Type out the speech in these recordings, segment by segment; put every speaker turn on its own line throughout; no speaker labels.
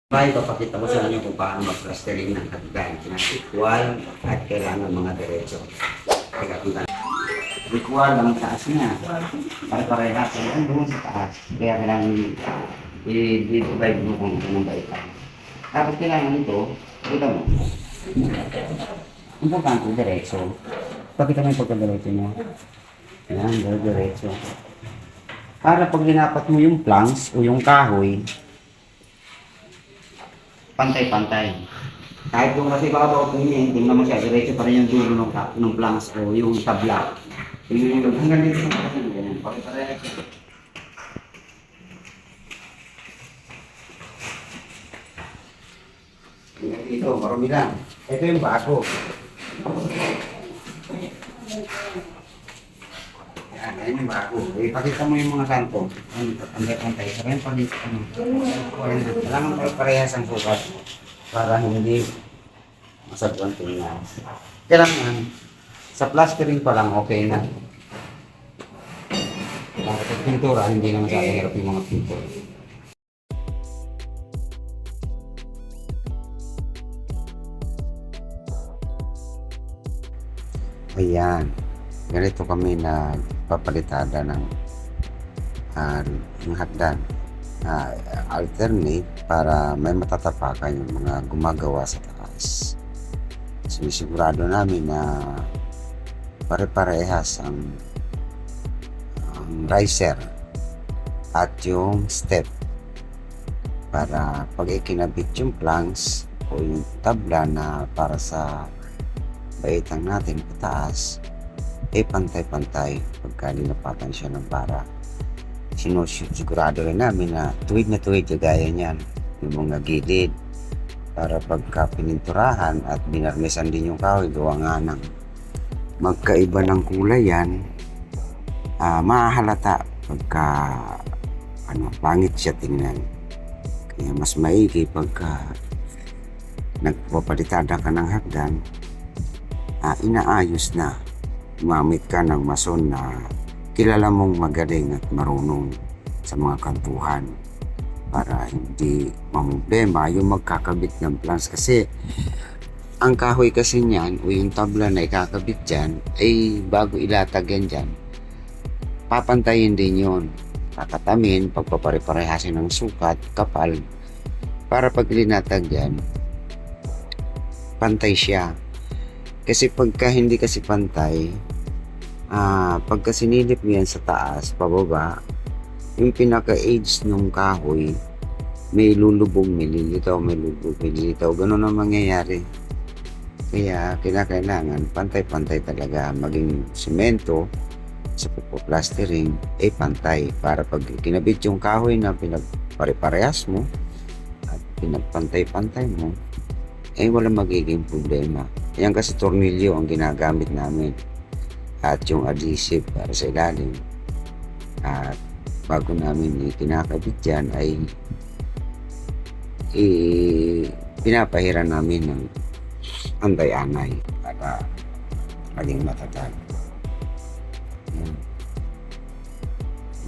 May papakita ko sa inyo kung paano mag-plastering ng hagdan na equal at kailangan mga diretso. Kaya kung equal ang taas niya, para parehas yan doon sa taas. Kaya kailangan i-divide mo kung anong baitan. Tapos kailangan ito, kita mo, importante diretso. Pakita mo yung pagkadiretso niya. Yan, diretso. Para pag linapat mo yung planks o yung kahoy, pantay-pantay. Kahit kung kasi babaw kung hindi naman siya, diretso pa rin yung dulo ng planks o yung tabla. Yung hanggang dito sa kasi ganyan. Pare-pareha siya. Hanggang dito, marami lang. Ito yung bago. Yan yung bago. Ipakita mo yung mga kanto. Pantay-pantay. Saka yung pagkita mo. Kailangan pare-parehas ang sukat para hindi masagwan tingnan. Kailangan sa plastering pa lang okay na. Sa pintura, hindi na masyadong hirap yung mga pintura. Ayan. Ganito kami na papalitada ng hagdan. Alternate para may matatapakan yung mga gumagawa sa taas. Sinisigurado namin na pare-parehas ang riser at yung step para pag ikinabit yung planks o yung tabla na para sa baitang natin pataas pantay-pantay pagka linapatan siya ng bara. Sigurado rin namin na tuwid na tuwid gaya niyan yung mga gilid para pagka pininturahan at binarnisan din yung kahoy gawa nga ng magkaiba ng kulay yan, mahalata pagka pangit siya tingnan. Kaya mas maigi pagka nagpapalitada ka ng hagdan, inaayos na, gumamit ka ng mason na kilala mong magaling at marunong sa mga kantuhan para hindi mamblema yung magkakabit ng plans. Kasi ang kahoy kasi niyan o yung tabla na ikakabit dyan ay bago ilatag yan dyan, papantayin din yun, kakatamin, pagpapare-parehasin ng sukat, kapal, para pag linatag dyan pantay siya. Kasi pagka hindi kasi pantay, pagka sinilip mo yan sa taas, pababa, yung pinaka-edge ng kahoy, may lulubog mililitaw, ganun ang mangyayari. Kaya kailangan pantay-pantay talaga, maging semento sa plastering, pantay, para pag kinabit yung kahoy na pinagpare-parehas mo at pinagpantay-pantay mo, wala magiging problema. Yan kasi tornilyo ang ginagamit namin at yung adhesive para sa ilalim. At bago namin kinakabit yan ay pinapahiran namin ng antay-anay para maging matatag. Yan.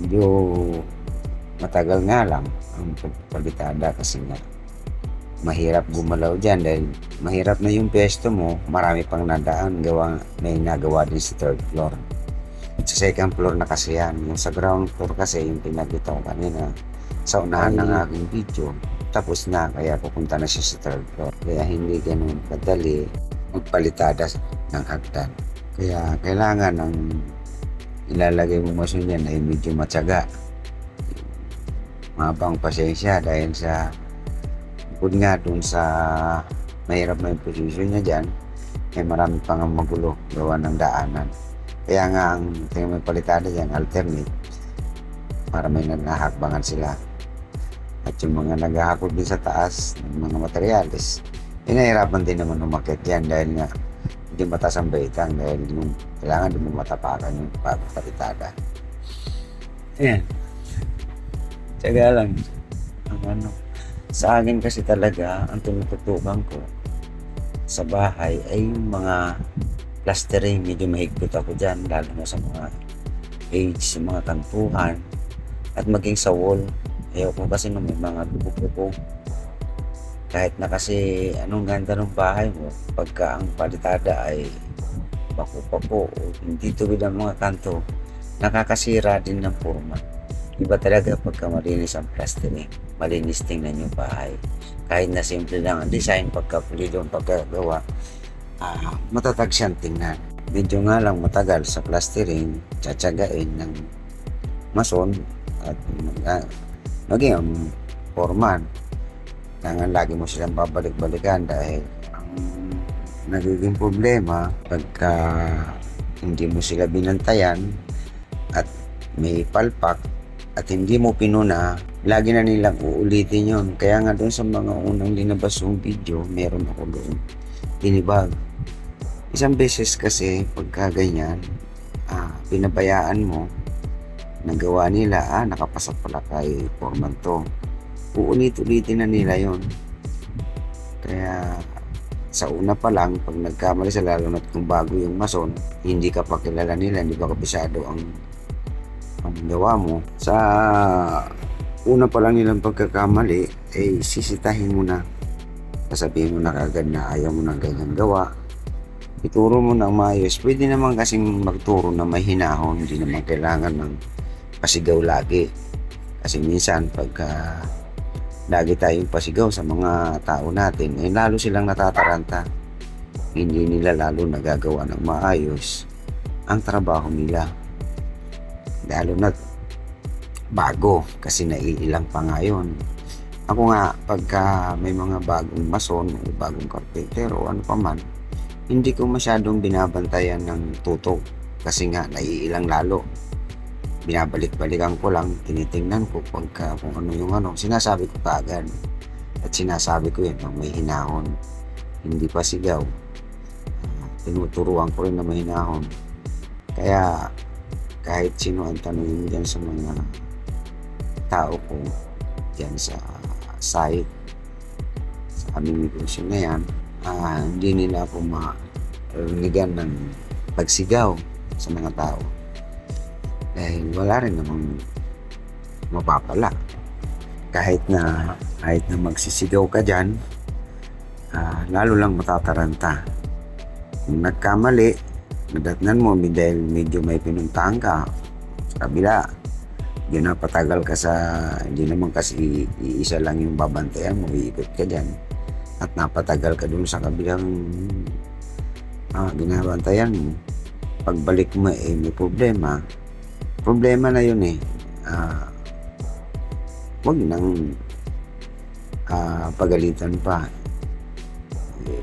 Medyo matagal nga lang ang pagpalitada kasi nga mahirap gumalaw dyan dahil mahirap na yung pwesto mo, marami pang nadaan, may nagawa din sa third floor. Sa second floor na kasi yan, yung sa ground floor kasi yung pinagkita ko kanina sa unahan ng aking video, tapos na, kaya pupunta na siya sa third floor. Kaya hindi ganun kadali magpalitada ng hagdan. Kaya kailangan ng ilalagay mo mason yan ay medyo matyaga, mabang pasensya dahil sa bukod nga dun sa mahirap na yung position niya dyan, marami pang magulo gawa ng daanan. Kaya nga ang tingin may palitada dyan, alternate, para may naghahakbangan sila. At yung mga naghahakot din sa taas ng mga materyales, pinahirapan din naman umakyat yan dahil nga hindi mataas ang baitang, dahil yung kailangan din mo matapakan yung palitada. Ayan. Tsaga lang. Sa akin kasi talaga, ang tinututukan ko sa bahay ay yung mga plastering. Medyo mahigpit ako dyan, lalo na sa mga page, sa mga kantuhan, at maging sa wall. Ayaw ko kasi nung may mga dugo-dugo Kahit na kasi anong ganda ng bahay mo, pagka ang palitada ay paku-paku o hindi tuwid ang mga kanto, nakakasira din ng forma. Iba talaga pagka malinis ang plastering, malinis tingnan yung bahay. Kahit na simple lang ang design, pagka pulido ang pagkagawa, matatag siyang tingnan. Medyo nga lang matagal sa plastering, tsatsagain ng mason at maging ang foreman. Kailangan lagi mo silang babalik-balikan dahil ang nagiging problema pagka hindi mo sila binantayan at may palpak at hindi mo pinuna, lagi na nilang uulitin yon. Kaya nga doon sa mga unang linabas yung video, meron ako doon tinibag. Isang beses kasi pagka ganyan, pinabayaan mo, nagawa nila, nakapasa pala kay foreman to. Uulit-ulitin na nila yon. Kaya sa una pa lang, pag nagkamali sa lalo na't kung bago yung mason, hindi ka pa kilala nila, hindi pa kabisado ang gawa mo. Sa una pa lang nilang pagkakamali, sisitahin mo na. Sasabihin mo na kagad na ayaw mo ng ganyan gawa. Ituro mo na maayos. Pwede naman kasing magturo na may hinahon, hindi naman kailangan ng pasigaw lagi. Kasi minsan pagka lagi tayong pasigaw sa mga tao natin, lalo silang natataranta. Hindi nila lalo nagagawa ng maayos ang trabaho nila. Lalo na bago kasi naiilang pa nga yun. Ako nga, pagka may mga bagong mason o bagong carpenter o ano pa man, hindi ko masyadong binabantayan ng tutok kasi nga naiilang lalo. Binabalik-balikan ko lang, tinitingnan ko pagka kung ano yung ano, sinasabi ko kaagad. At sinasabi ko yan, may hinahon, hindi pa sigaw. Tinuturuan ko rin na may hinahon. Kaya kahit sino ang tanongin dyan sa mga tao ko dyan sa site, sa aming negosyo na yan, hindi nila ako marinigan ng pagsigaw sa mga tao. Dahil wala rin namang mapapala. Kahit na magsisigaw ka dyan, lalo lang matataranta. Kung nagkamali, nadatnan mo dahil medyo may pinuntahan ka sa kabila, yun na patagal ka sa, hindi naman kasi iisa lang yung babantayan mo, iikot ka dyan at napatagal ka dun sa kabilang ginabantayan mo. Pagbalik mo may problema na yun wag nang pagalitan pa.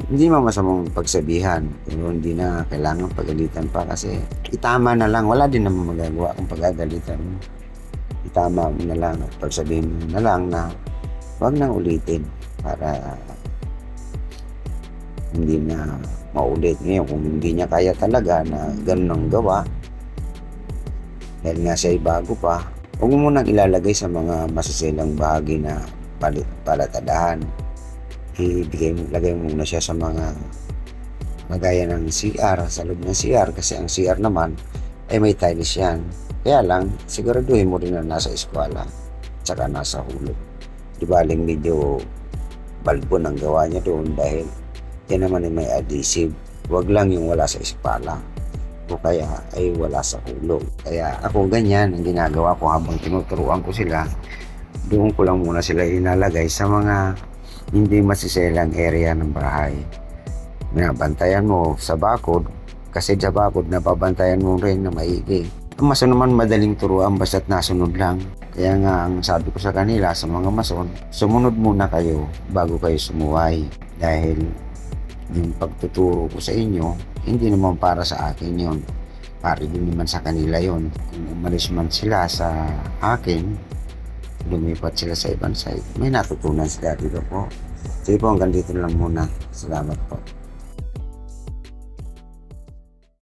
Hindi naman masamang pagsabihan, pero hindi na kailangan pagalitan pa kasi itama na lang, wala din naman magagawa kung pagagalitan mo. Itama mo na lang at pagsabihin mo na lang na wag nang ulitin para hindi na maulit. Ngayon kung hindi niya kaya talaga na ganun ang gawa dahil nga siya'y bago pa, huwag mo munang ilalagay sa mga masiselang bahagi na palatadahan. Lagay mo muna siya sa mga magaya ng CR, sa loob ng CR kasi ang CR naman ay may tiles yan. Kaya lang, siguraduhin mo rin na nasa eskwela tsaka nasa hulog. Di baling medyo balbo ng gawa niya doon dahil yan naman ay may adhesive. Huwag lang yung wala sa eskwela o kaya ay wala sa hulog. Kaya ako ganyan ang ginagawa ko habang tinuturuan ko sila. Doon ko lang muna sila inalagay sa mga hindi masiselang area ng bahay. Binabantayan mo sa bakod kasi sa bakod nababantayan mo rin na maigi. Ang mason naman madaling turuan basta't nasunod lang. Kaya nga ang sabi ko sa kanila sa mga mason, sumunod muna kayo bago kayo sumuway. Dahil yung pagtuturo ko sa inyo, hindi naman para sa akin yon, para din naman sa kanila yon. Kung umalis man sila sa akin, lumipat sila sa ibang side, may natutunan sila dito po. Sige po, hanggang dito lang muna. Salamat po.